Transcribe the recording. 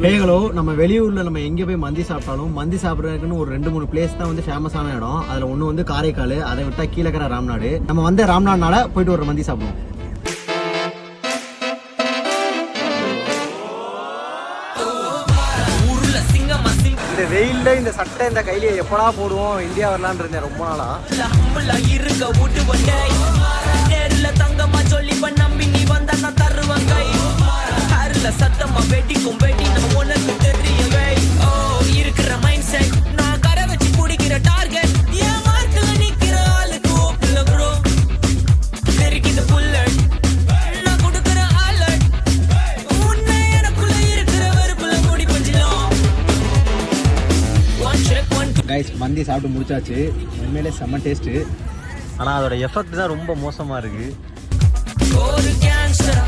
பேகளோ நம்ம வெளியூர்ல நம்ம எங்க போய் மந்தி சாப்பிட்டாலும் மந்தி சாப்பிட்றதுக்குன்னு ஒரு 2-3 பிளேஸ் தான் வந்து ஃபேமஸான இடம். அதுல ஒண்ணு வந்து காரைக்கால், அதை விட்டா கீழக்கரை ராம்நாடு. நம்ம வந்து ராம்நாடுனால போயிட்டு ஒரு மந்தி சாப்பிடுவோம். இந்த வெயில்ல இந்த சட்டை இந்த கையில எப்படா போடுவோம், இந்தியா வரலான்னு இருந்தேன் ரொம்ப நாளா. சத்தமா வெடிக்கும் வெடி நம்ம உனக்கு தெரியவே இருக்கிற மைண்ட் செட் நான் கரை வச்சு குடிக்கிற டார்கெட் என் மார்க்ல நிக்கிற ஆளுக்கு ஓப்பன்ல ப்ரோ தெரிக்கிது புல்லட் நான் கொடுக்கிற அலர்ட் உன்னை எனக்குள்ள இருக்கிற வெறுப்புல முடி பஞ்சிலும் ஒன் செக் ஒன் கைஸ் மந்தி சாப்பிட்டு முடிச்சாச்சு. உண்மையிலே செம்ம டேஸ்ட். ஆனா அதோட எஃபெக்ட் தான் ரொம்ப மோசமா இருக்கு. ஒரு கேங்ஸ்டர்